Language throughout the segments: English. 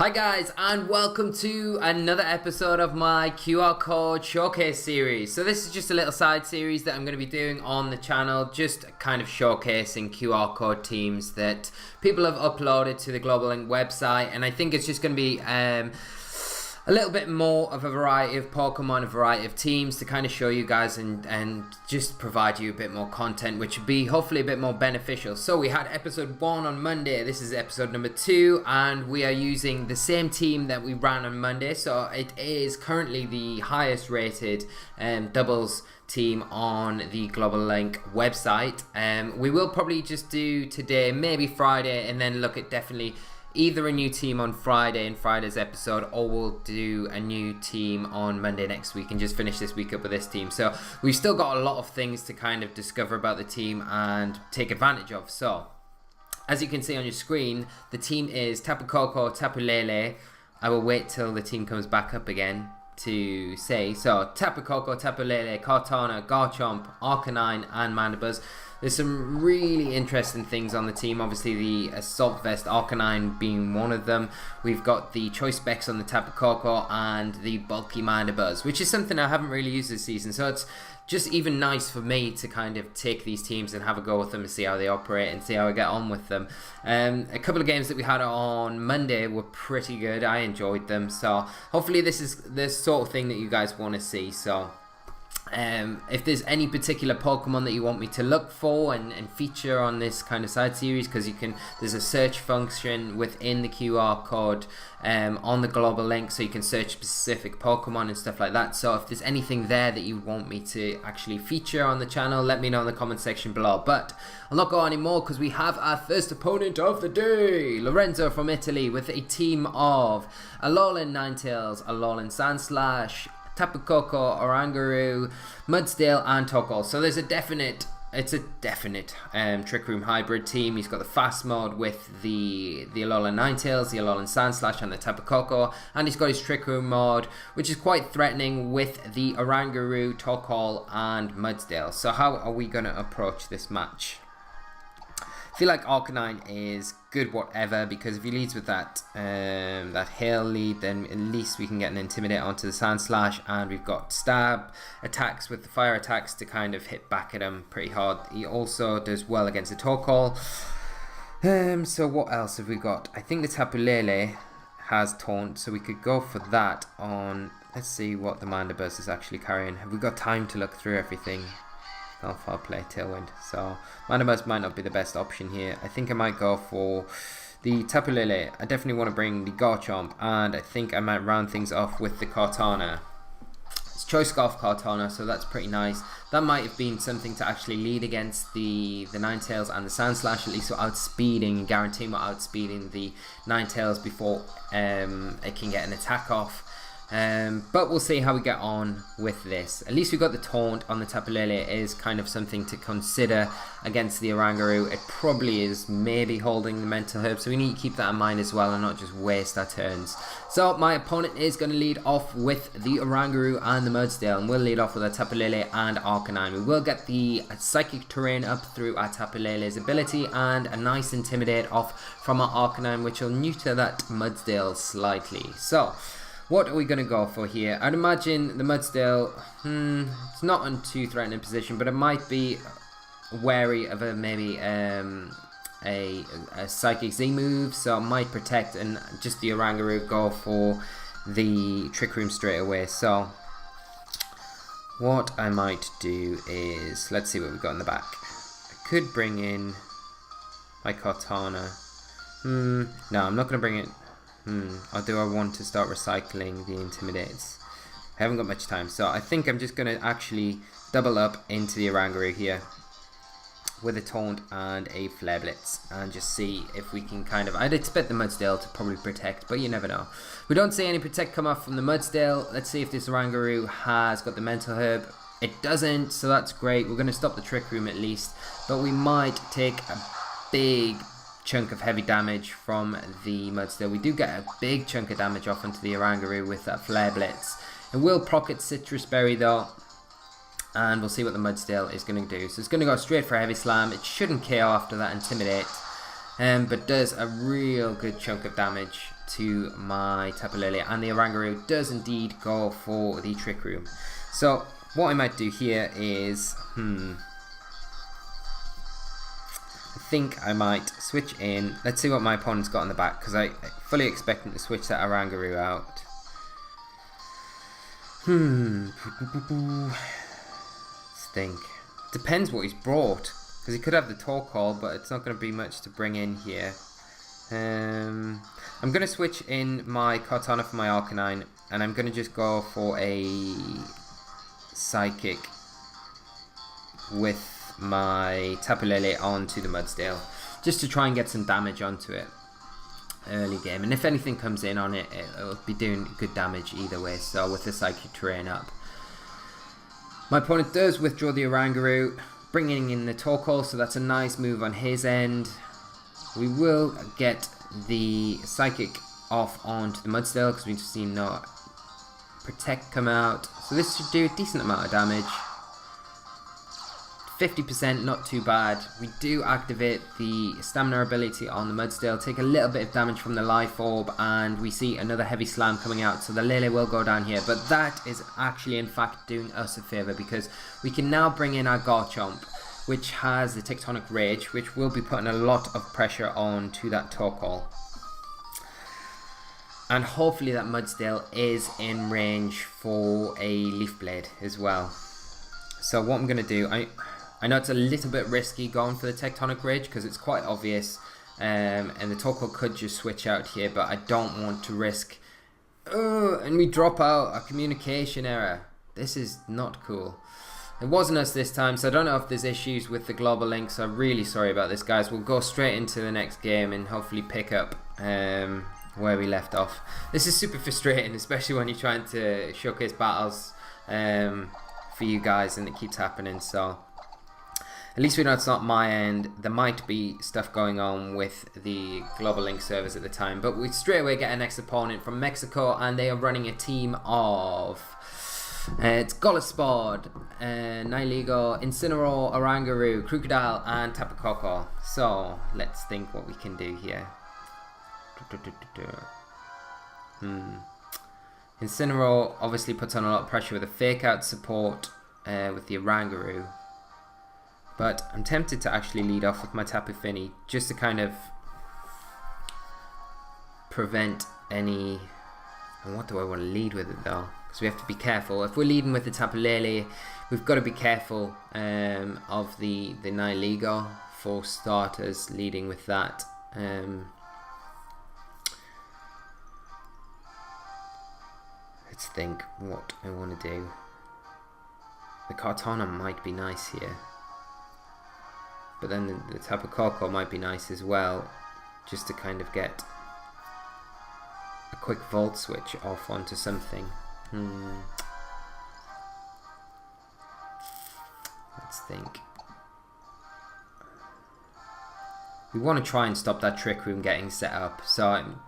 Hi guys, and welcome to another episode of my QR Code Showcase series. So this is just a little side series that I'm going to be doing on the channel, just kind of showcasing QR code teams that people have uploaded to the Global Link website, and I think it's just going to be a little bit more of a variety of Pokemon, a variety of teams to kind of show you guys and just provide you a bit more content, which would be hopefully a bit more beneficial. So we had episode 1 on Monday, this is episode number 2, and we are using the same team that we ran on Monday. So it is currently the highest rated doubles team on the Global Link website. We will probably just do today, maybe Friday, and then look at definitely either a new team on Friday in Friday's episode, or we'll do a new team on Monday next week and just finish this week up with this team. So we've still got a lot of things to kind of discover about the team and take advantage of. So as you can see on your screen, the team is Tapu, Koko, Tapu, Lele. I will wait till the team comes back up again to say. So Tapu, Koko, Tapu, Lele, Kartana, Garchomp, Arcanine and Mandibuzz. There's some really interesting things on the team. Obviously the Assault Vest, Arcanine being one of them. We've got the Choice Specs on the Tapu Koko and the Bulky Mandibuzz, which is something I haven't really used this season. So it's just even nice for me to kind of take these teams and have a go with them and see how they operate and see how I get on with them. A couple of games that we had on Monday were pretty good. I enjoyed them. So hopefully this is the sort of thing that you guys want to see. So if there's any particular Pokemon that you want me to look for and feature on this kind of side series, because there's a search function within the QR code on the Global Link, so you can search specific Pokemon and stuff like that. So if there's anything there that you want me to actually feature on the channel, let me know in the comment section below. But I'll not go anymore because we have our first opponent of the day, Lorenzo from Italy, with a team of Alolan Ninetales, Alolan Sandslash, Tapu Koko, Oranguru, Mudsdale and Toggle. So there's it's a definite Trick Room hybrid team. He's got the fast mode with the Alolan Ninetales, the Alolan Sandslash and the Tapu Koko, and he's got his Trick Room mode, which is quite threatening with the Oranguru, Toggle and Mudsdale. So how are we going to approach this match? I feel like Arcanine is good whatever, because if he leads with that hail lead, then at least we can get an Intimidate onto the Sandslash, and we've got stab attacks with the fire attacks to kind of hit back at him pretty hard. He also does well against the Torkoal. So what else have we got? I think the Tapu Lele has Taunt, so we could go for that on. Let's see what the Mandibuzz is actually carrying. Have we got time to look through everything? Oh, foul play, Tailwind. So Mandibuzz might not be the best option here. I think I might go for the Tapu Lele. I definitely want to bring the Garchomp, and I think I might round things off with the Kartana. It's Choice Scarf Kartana, so that's pretty nice. That might have been something to actually lead against the Ninetales and the Sandslash, at least we're outspeeding and guaranteeing we're outspeeding the Ninetales before it can get an attack off. But we'll see how we get on with this. At least we got the Taunt on the Tapu Lele. It is kind of something to consider against the Oranguru. It probably is maybe holding the Mental Herb, so we need to keep that in mind as well and not just waste our turns. So my opponent is going to lead off with the Oranguru and the Mudsdale, and we'll lead off with our Tapu Lele and Arcanine. We will get the Psychic Terrain up through our Tapu Lele's ability and a nice Intimidate off from our Arcanine, which will neuter that Mudsdale slightly. So what are we going to go for here? I'd imagine the Mudsdale, it's not in too threatening position, but it might be wary of maybe a Psychic Z move, so it might protect, and just the Oranguru go for the Trick Room straight away. So what I might do is, let's see what we've got in the back. I could bring in my Kartana. No, I'm not going to bring it. Or do I want to start recycling the Intimidates? I haven't got much time, so I think I'm just going to actually double up into the Oranguru here with a Taunt and a Flare Blitz, and just see if we can kind of. I'd expect the Mudsdale to probably protect, but you never know. We don't see any protect come off from the Mudsdale. Let's see if this Oranguru has got the Mental Herb. It doesn't, so that's great. We're going to stop the Trick Room at least, but we might take a big chunk of heavy damage from the Mudsdale. We do get a big chunk of damage off onto the Oranguru with that Flare Blitz. It will proc its Citrus Berry though, and we'll see what the Mudsdale is going to do. So it's going to go straight for a Heavy Slam. It shouldn't KO after that Intimidate, but does a real good chunk of damage to my Tapu Lele, and the Oranguru does indeed go for the Trick Room. So what I might do here is, I think I might switch in. Let's see what my opponent's got on the back, because I fully expect him to switch that Oranguru out. Let's think. Depends what he's brought, because he could have the Torkoal, but it's not going to be much to bring in here. I'm going to switch in my Kartana for my Arcanine, and I'm going to just go for a Psychic with my Tapu Lele onto the Mudsdale, just to try and get some damage onto it early game. And if anything comes in on it, it'll be doing good damage either way, so with the Psychic Terrain up. My opponent does withdraw the Oranguru, bringing in the Torkoal, so that's a nice move on his end. We will get the Psychic off onto the Mudsdale, because we've seen no Protect come out. So this should do a decent amount of damage. 50%, not too bad. We do activate the stamina ability on the Mudsdale, take a little bit of damage from the Life Orb, and we see another heavy slam coming out, so the Lele will go down here. But that is actually in fact doing us a favour, because we can now bring in our Garchomp, which has the Tectonic Rage, which will be putting a lot of pressure on to that Torkoal. And hopefully that Mudsdale is in range for a Leaf Blade as well. So what I'm going to do, I know it's a little bit risky going for the Tectonic Rage, because it's quite obvious, and the Torkoal could just switch out here, but I don't want to risk. And we drop out a communication error. This is not cool. It wasn't us this time, so I don't know if there's issues with the global link, so I'm really sorry about this, guys. We'll go straight into the next game and hopefully pick up where we left off. This is super frustrating, especially when you're trying to showcase battles for you guys and it keeps happening. So at least we know it's not my end. There might be stuff going on with the global link servers at the time, but we straight away get a next opponent from Mexico, and they are running a team of it's Golispod, Nihilego, Incineroar, Oranguru, Crocodile, and Tapu Koko. So let's think what we can do here. Incineroar obviously puts on a lot of pressure with a fake out support with the Oranguru, but I'm tempted to actually lead off with my Tapu Fini, just to kind of prevent any. And what do I want to lead with it though? Because we have to be careful. If we're leading with the Tapu Lele, we've got to be careful of the Nihilego for starters, leading with that. Let's think what I want to do. The Kartana might be nice here, but then the Tapu Koko might be nice as well, just to kind of get a quick Volt switch off onto something. Let's think. We want to try and stop that Trick Room getting set up, so I'm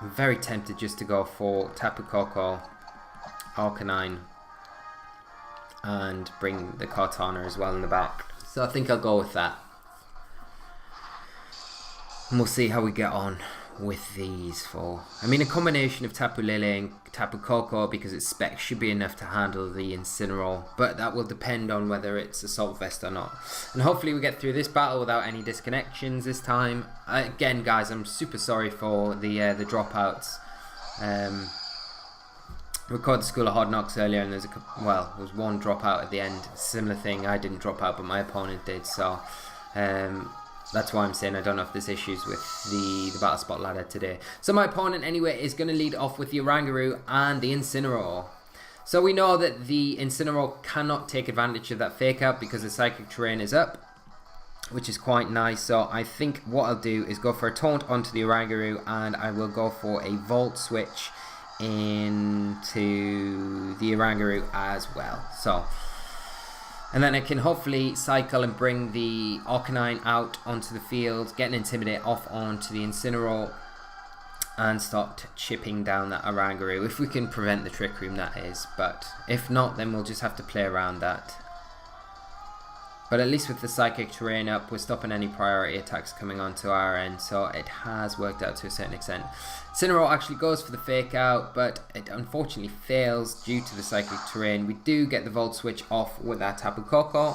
very tempted just to go for Tapu Koko, Arcanine, and bring the Kartana as well in the back. So I think I'll go with that. And we'll see how we get on with these four. I mean, a combination of Tapu Lele and Tapu Koko, because its spec should be enough to handle the Incineroar, but that will depend on whether it's Assault Vest or not. And hopefully we get through this battle without any disconnections this time. Again, guys, I'm super sorry for the dropouts. Recorded the School of Hard Knocks earlier, and there was one dropout at the end. Similar thing, I didn't drop out, but my opponent did, so that's why I'm saying I don't know if there's issues with the Battle Spot ladder today. So my opponent anyway is going to lead off with the Oranguru and the Incineroar. So we know that the Incineroar cannot take advantage of that fake out because the Psychic Terrain is up, which is quite nice. So I think what I'll do is go for a Taunt onto the Oranguru, and I will go for a Volt switch into the Oranguru as well. So, and then I can hopefully cycle and bring the Arcanine out onto the field, get an Intimidate off onto the Incineroar, and start chipping down that Oranguru, if we can prevent the Trick Room, that is. But if not, then we'll just have to play around that. But at least with the Psychic Terrain up, we're stopping any priority attacks coming onto our end, so it has worked out to a certain extent. Incineroar actually goes for the Fake Out, but it unfortunately fails due to the Psychic Terrain. We do get the Volt Switch off with our Tapu Koko.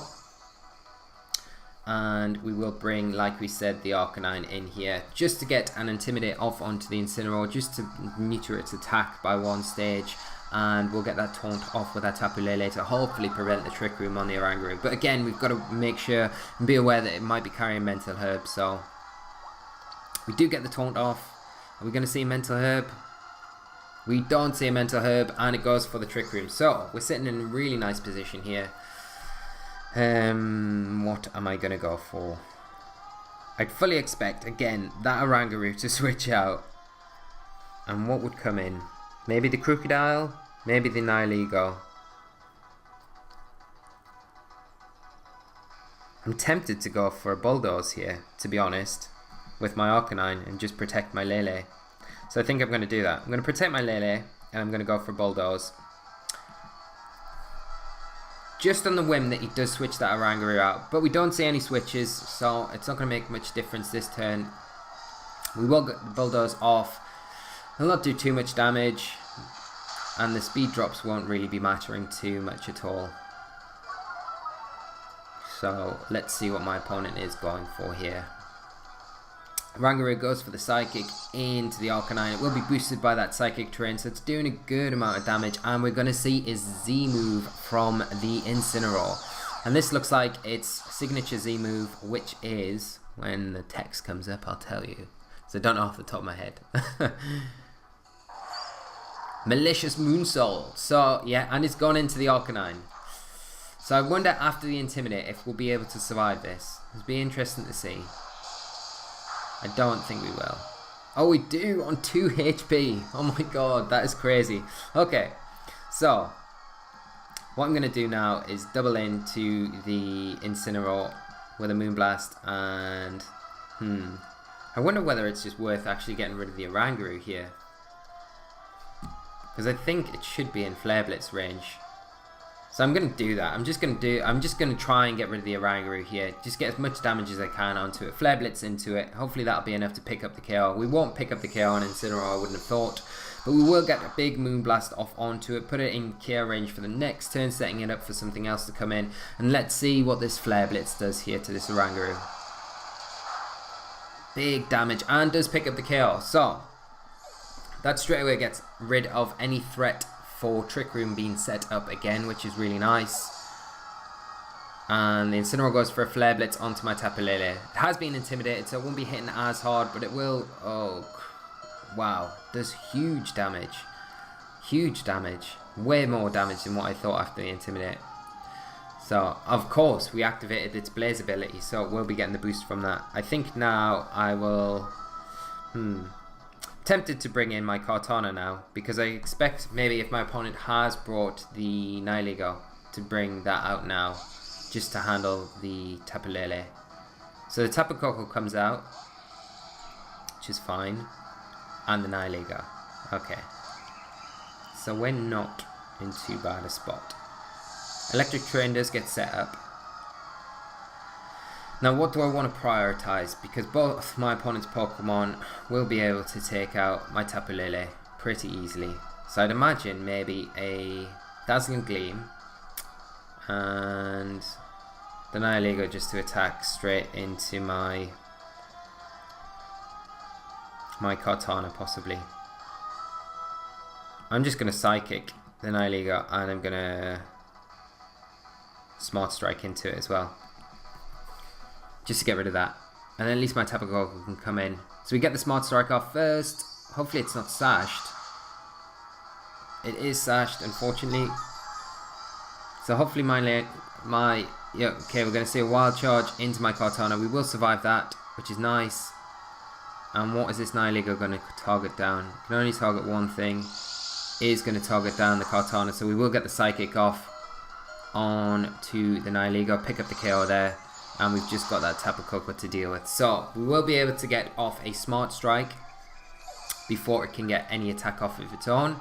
And we will bring, like we said, the Arcanine in here just to get an Intimidate off onto the Incineroar, just to meter its attack by one stage. And we'll get that taunt off with our Tapu Lele to hopefully prevent the Trick Room on the Oranguru. But again, we've got to make sure and be aware that it might be carrying Mental Herb. So we do get the taunt off. Are we going to see Mental Herb? We don't see a Mental Herb, and it goes for the Trick Room. So we're sitting in a really nice position here. What am I going to go for? I'd fully expect, again, that Oranguru to switch out. And what would come in? Maybe the Crocodile, maybe the Nihilego. I'm tempted to go for a Bulldoze here, to be honest, with my Arcanine and just protect my Lele. So I think I'm going to do that. I'm going to protect my Lele and I'm going to go for Bulldoze. Just on the whim that he does switch that Oranguru out, but we don't see any switches, so it's not going to make much difference this turn. We will get the Bulldoze off. He'll not do too much damage, and the speed drops won't really be mattering too much at all. So let's see what my opponent is going for here. Oranguru goes for the Psychic into the Arcanine. It will be boosted by that Psychic Terrain, so it's doing a good amount of damage, and we're going to see a Z move from the Incineroar. And this looks like its signature Z move, which is, when the text comes up I'll tell you, so I don't know off the top of my head. Malicious Moonsault. So yeah, and it's gone into the Arcanine. So I wonder after the Intimidate if we'll be able to survive this. It'll be interesting to see. I don't think we will. Oh, we do on 2 HP. Oh my god, that is crazy. Okay, so what I'm going to do now is double into the Incineroar with a Moonblast, and I wonder whether it's just worth actually getting rid of the Oranguru here. Because I think it should be in Flare Blitz range. So I'm going to do that. I'm just going to try and get rid of the Oranguru here. Just get as much damage as I can onto it. Flare Blitz into it. Hopefully that'll be enough to pick up the KO. We won't pick up the KO on Incineroar, I wouldn't have thought. But we will get a big Moonblast off onto it. Put it in KO range for the next turn, setting it up for something else to come in. And let's see what this Flare Blitz does here to this Oranguru. Big damage, and does pick up the KO. So that straight away gets rid of any threat for Trick Room being set up again, which is really nice. And the Incineroar goes for a Flare Blitz onto my Tapu Lele. It has been intimidated, so it won't be hitting as hard, but it will. Oh, wow. Does huge damage. Huge damage. Way more damage than what I thought after the Intimidate. So, of course, we activated its Blaze ability, so we'll be getting the boost from that. I think now I will... tempted to bring in my Kartana now, because I expect maybe if my opponent has brought the Nihilego to bring that out now, just to handle the Tapu Lele. So the Tapu Koko comes out, which is fine, and the Nihilego. Okay, so we're not in too bad a spot. Electric Train does get set up. Now what do I want to prioritize? Because both my opponent's Pokemon will be able to take out my Tapu Lele pretty easily. So I'd imagine maybe a Dazzling Gleam and the Nihilego just to attack straight into my Kartana possibly. I'm just going to Psychic the Nihilego and I'm going to Smart Strike into it as well. Just to get rid of that. And then at least my Tapu Koko can come in. So we get the Smart Strike off first. Hopefully it's not sashed. It is sashed, unfortunately. So hopefully yeah, okay, we're going to see a Wild Charge into my Kartana. We will survive that, which is nice. And what is this Nihilego going to target down? It can only target one thing. It is going to target down the Kartana. So we will get the Psychic off on to the Nihilego. Pick up the KO there. And we've just got that Tapu Koko to deal with. So we will be able to get off a Smart Strike before it can get any attack off of its own.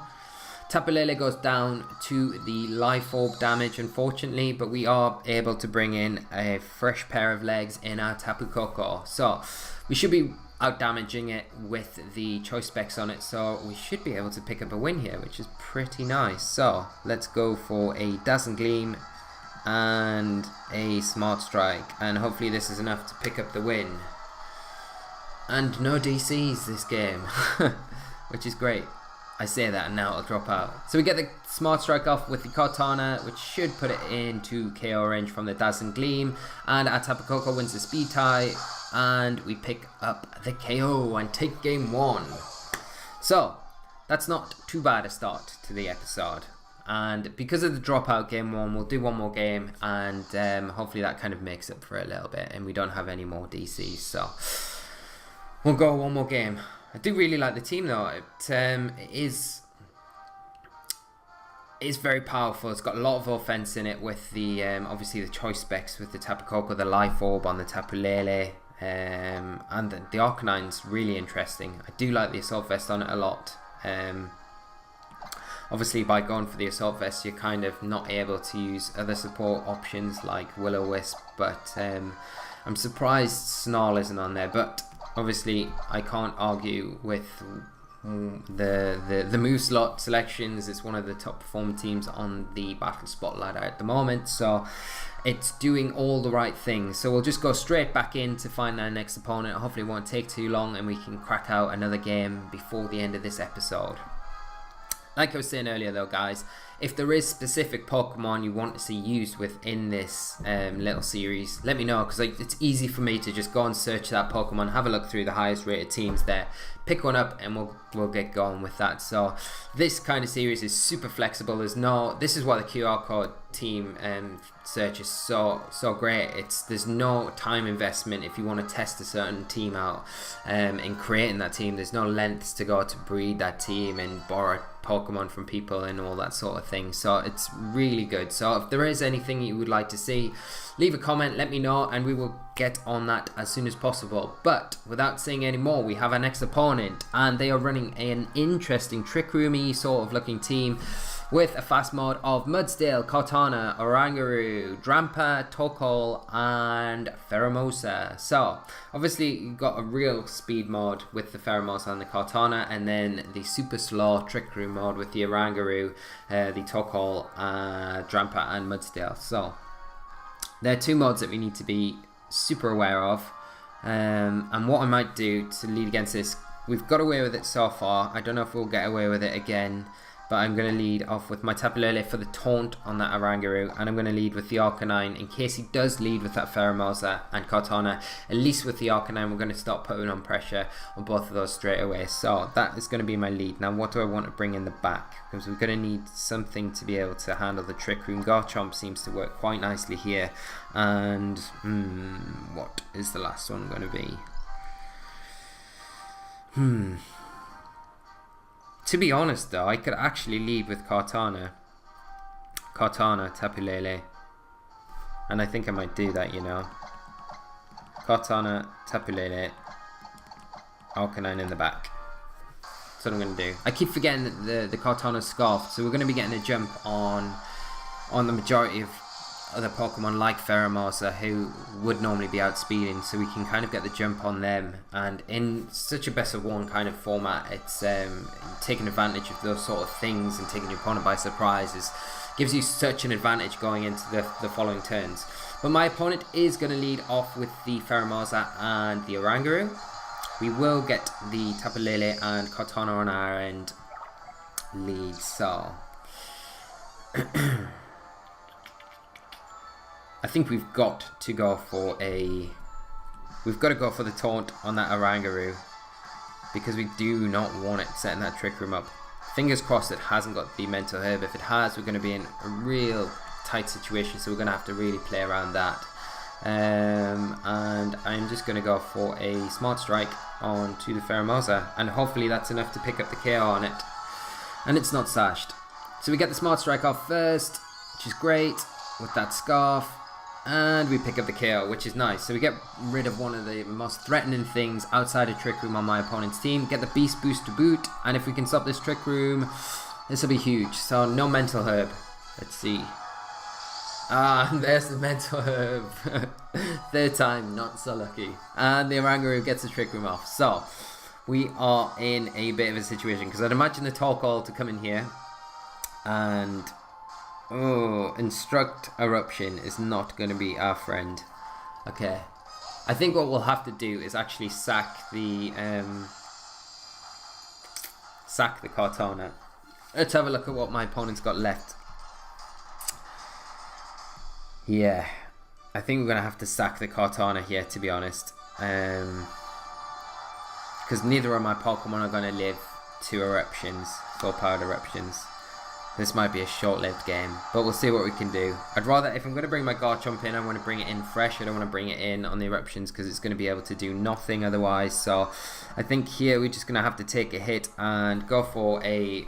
Tapu Lele goes down to the Life Orb damage, unfortunately, but we are able to bring in a fresh pair of legs in our Tapu Koko. So we should be out damaging it with the choice specs on it, so we should be able to pick up a win here, which is pretty nice. So let's go for a Dazzling Gleam and a Smart Strike, and hopefully this is enough to pick up the win. And no DCs this game, which is great. I say that and now it'll drop out. So we get the Smart Strike off with the Kartana, which should put it into KO range from the Dazzling Gleam, and our Tapu Koko wins the speed tie, and we pick up the KO and take game 1. So that's not too bad a start to the episode, and because of the dropout game 1, we'll do one more game, and hopefully that kind of makes up for it a little bit, and we don't have any more DCs, so we'll go one more game. I do really like the team though. It is very powerful. It's got a lot of offense in it with the obviously the choice specs with the Tapu Koko, the Life Orb on the Tapu Lele, and the Arcanine's really interesting. I do like the Assault Vest on it a lot. Obviously by going for the Assault Vest you're kind of not able to use other support options like Will-O-Wisp, but I'm surprised Snarl isn't on there, but obviously I can't argue with the move slot selections. It's one of the top performing teams on the Battle Spotlight at the moment, so it's doing all the right things. So we'll just go straight back in to find our next opponent. Hopefully it won't take too long and we can crack out another game before the end of this episode. Like I was saying earlier though, guys, if there is specific Pokemon you want to see used within this little series, let me know, because it's easy for me to just go and search that Pokemon, have a look through the highest rated teams there, pick one up, and we'll get going with that. So this kind of series is super flexible. This is why the QR code team search is so great. There's no time investment if you want to test a certain team out in creating that team. There's no lengths to go to breed that team and borrow Pokemon from people and all that sort of thing, so it's really good. So if there is anything you would like to see, leave a comment, let me know, and we will get on that as soon as possible. But without saying any more, we have our next opponent, and they are running an interesting Trick Room-y sort of looking team with a fast mode of Mudsdale, Kartana, Oranguru, Drampa, Tokol, and Pheromosa. So obviously you've got a real speed mode with the Pheromosa and the Kartana, and then the super slow Trick Room mode with the Oranguru, the Tokol, Drampa, and Mudsdale. So there are two modes that we need to be super aware of, and what I might do to lead against this, we've got away with it so far. I don't know if we'll get away with it again, but I'm going to lead off with my Tapu Lele for the taunt on that Oranguru, and I'm going to lead with the Arcanine in case he does lead with that Pheromosa and Kartana. At least with the Arcanine we're going to start putting on pressure on both of those straight away. So that is going to be my lead. Now what do I want to bring in the back? Because we're going to need something to be able to handle the Trick Room. Garchomp seems to work quite nicely here, and what is the last one going to be? To be honest though, I could actually lead with Kartana, Tapu Lele, and I think I might do that, you know. Kartana, Tapu Lele, Arcanine in the back. That's what I'm going to do. I keep forgetting that the Kartana's Scarf, so we're going to be getting a jump on the majority of other Pokemon like Pheromosa who would normally be outspeeding, so we can kind of get the jump on them. And in such a best of one kind of format, it's taking advantage of those sort of things and taking your opponent by surprise gives you such an advantage going into the following turns. But my opponent is going to lead off with the Pheromosa and the Oranguru. We will get the Tapu Lele and Kartana on our end lead, so I think we've got to go for the taunt on that Oranguru, because we do not want it setting that Trick Room up. Fingers crossed it hasn't got the Mental Herb. If it has, we're going to be in a real tight situation, so we're going to have to really play around that. And I'm just going to go for a Smart Strike onto the Pheromosa, and hopefully that's enough to pick up the KO on it. And it's not sashed. So we get the Smart Strike off first, which is great, with that Scarf. And we pick up the KO, which is nice. So we get rid of one of the most threatening things outside of Trick Room on my opponent's team. Get the Beast Boost to boot. And if we can stop this Trick Room, This will be huge. So no mental herb. Let's see. Ah, there's the mental herb. Third time, not so lucky. And the Oranguru gets the Trick Room off. So we are in a bit of a situation, because I'd imagine the Torkoal to come in here and Instruct Eruption is not going to be our friend. Okay, I think what we'll have to do is actually sack the Kartana. Let's have a look at what my opponent's got left. Yeah, I think we're going to have to sack the Kartana here, to be honest. Because neither of my Pokemon are going to live 2 eruptions, full powered eruptions. This might be a short-lived game, but we'll see what we can do. I'd rather, if I'm going to bring my Garchomp in, I want to bring it in fresh. I don't want to bring it in on the eruptions because it's going to be able to do nothing otherwise. So I think here we're just going to have to take a hit and go for a...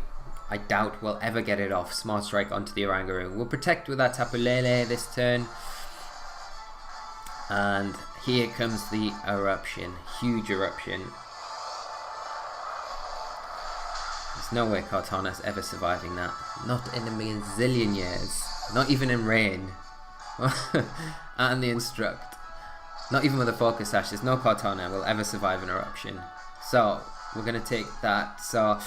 I doubt we'll ever get it off. Smart Strike onto the Oranguru. We'll protect with our Tapu Lele this turn. And here comes the eruption. Huge eruption. There's no way Kartana's ever surviving that. Not in a zillion years. Not even in rain. And the Instruct. Not even with a Focus Sash. There's no Kartana will ever survive an eruption. So, we're going to take that. So...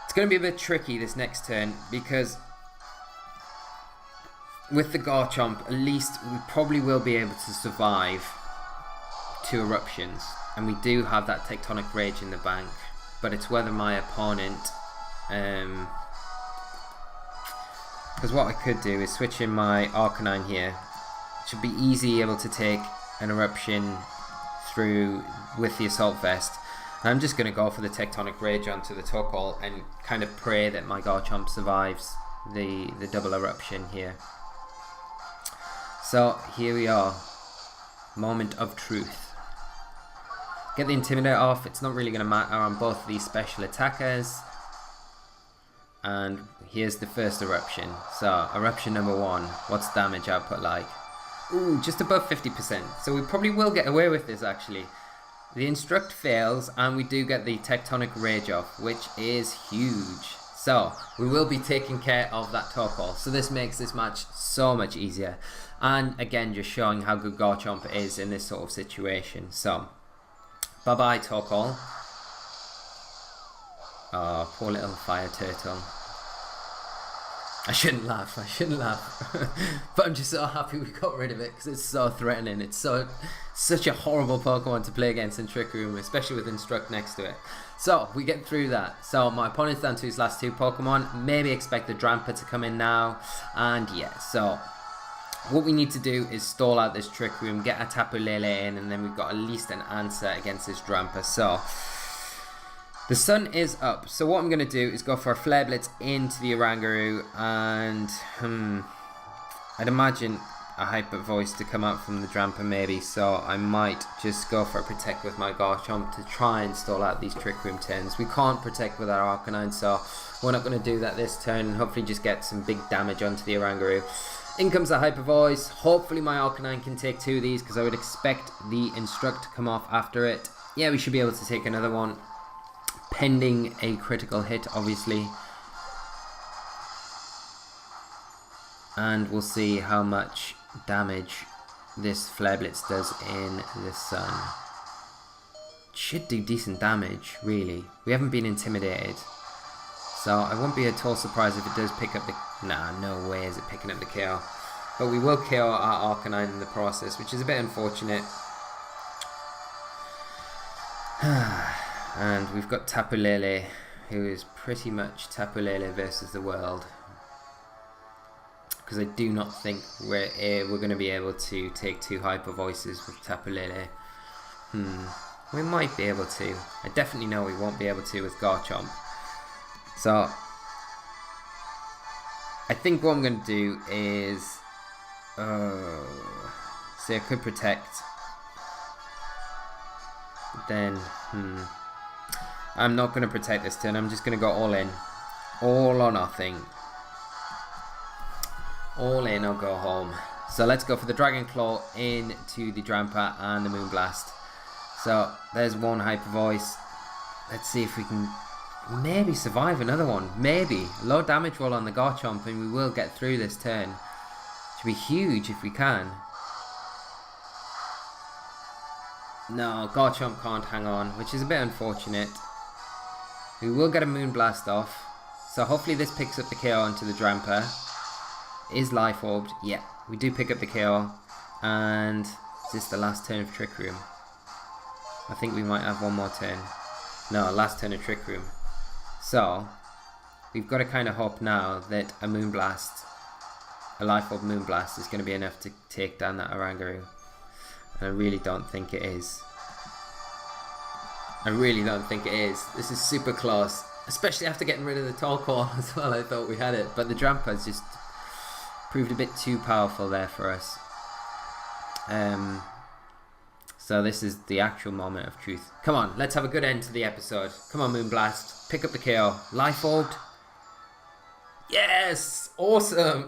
it's going to be a bit tricky this next turn, because with the Garchomp, at least we probably will be able to survive 2 eruptions. And we do have that Tectonic Rage in the bank. But it's whether my opponent... because what I could do is switch in my Arcanine here. It should be easy able to take an eruption through with the Assault Vest. I'm just going to go for the Tectonic Rage onto the Torkoal and kind of pray that my Garchomp survives the double eruption here. So here we are. Moment of truth. Get the Intimidator off. It's not really going to matter on both of these special attackers. And here's the first eruption. So eruption number 1. What's damage output like? Ooh, just above 50%. So we probably will get away with this actually. The Instruct fails, and we do get the Tectonic Rage off, which is huge. So, we will be taking care of that Torkoal. So this makes this match so much easier. And again, just showing how good Garchomp is in this sort of situation. So, bye-bye Torkoal. Oh, poor little fire turtle. I shouldn't laugh, but I'm just so happy we got rid of it because it's so threatening. It's such a horrible Pokemon to play against in Trick Room, especially with Instruct next to it. So we get through that. So my opponent's down to his last 2 Pokemon. Maybe expect the Drampa to come in now. And yeah, so what we need to do is stall out this Trick Room, get a Tapu Lele in, and then we've got at least an answer against this Drampa. So the sun is up, so what I'm going to do is go for a Flare Blitz into the Oranguru, and I'd imagine a Hyper Voice to come out from the Drampa maybe, so I might just go for a Protect with my Garchomp to try and stall out these Trick Room turns. We can't Protect with our Arcanine, so we're not going to do that this turn, and hopefully just get some big damage onto the Oranguru. In comes the Hyper Voice. Hopefully my Arcanine can take 2 of these, because I would expect the Instruct to come off after it. Yeah, we should be able to take another one. Pending a critical hit, obviously. And we'll see how much damage this Flare Blitz does in the sun. It should do decent damage, really. We haven't been intimidated. So I won't be at all surprised if it does pick up the... Nah, no way is it picking up the KO. But we will KO our Arcanine in the process, which is a bit unfortunate. And we've got Tapu Lele, who is pretty much Tapu Lele versus the world. Because I do not think we're going to be able to take 2 Hyper Voices with Tapu Lele. We might be able to. I definitely know we won't be able to with Garchomp. So, I think what I'm going to do is... see, I could Protect. Then, I'm not going to Protect this turn. I'm just going to go all in. All or nothing. All in or go home. So let's go for the Dragon Claw into the Drampa and the Moonblast. So there's one Hyper Voice. Let's see if we can... maybe survive another one. Maybe. Low damage roll on the Garchomp and we will get through this turn. Should be huge if we can. No, Garchomp can't hang on, which is a bit unfortunate. We will get a Moonblast off. So hopefully this picks up the KO onto the Drampa. Is Life Orbed? Yeah, we do pick up the KO. And is this the last turn of Trick Room? I think we might have one more turn. No, last turn of Trick Room. So, we've got to kind of hope now that a Moonblast, a Life Orb Moonblast is going to be enough to take down that Oranguru. And I really don't think it is. I really don't think it is. This is super close. Especially after getting rid of the Torkoal as well, I thought we had it. But the Drampa's just proved a bit too powerful there for us. So this is the actual moment of truth. Come on, let's have a good end to the episode. Come on, Moonblast. Pick up the KO. Life Orbed. Yes! Awesome!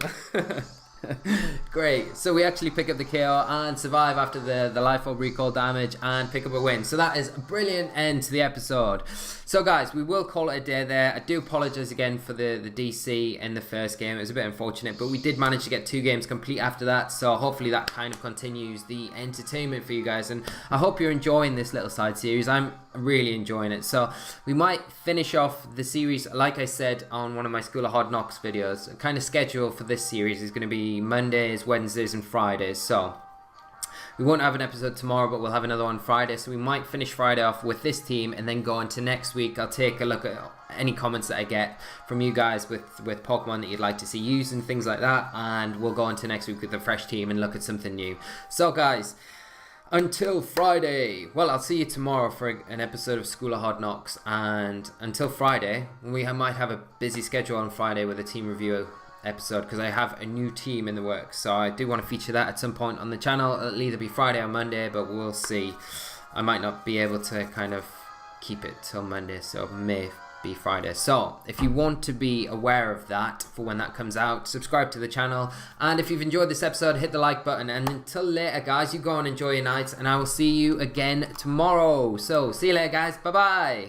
Great. So we actually pick up the KO and survive after the Life Orb recall damage and pick up a win. So that is a brilliant end to the episode. So guys, we will call it a day there. I do apologise again for the DC in the first game. It was a bit unfortunate, but we did manage to get 2 games complete after that. So hopefully that kind of continues the entertainment for you guys. And I hope you're enjoying this little side series. I'm really enjoying it. So we might finish off the series, like I said, on one of my School of Hard Knocks videos. The kind of schedule for this series is going to be Mondays, Wednesdays and Fridays. So we won't have an episode tomorrow, but we'll have another one Friday. So we might finish Friday off with this team and then go into next week. I'll take a look at any comments that I get from you guys with Pokemon that you'd like to see used and things like that. And we'll go into next week with a fresh team and look at something new. So guys, until Friday, well, I'll see you tomorrow for an episode of School of Hard Knocks. And until Friday, we might have a busy schedule on Friday with a team review episode because I have a new team in the works. So I do want to feature that at some point on the channel. It'll either be Friday or Monday, but we'll see. I might not be able to kind of keep it till Monday, so it may be Friday. So if you want to be aware of that for when that comes out, subscribe to the channel. And if you've enjoyed this episode, hit the like button. And until later, guys, you go and enjoy your night, and I will see you again tomorrow. So see you later, guys. Bye bye.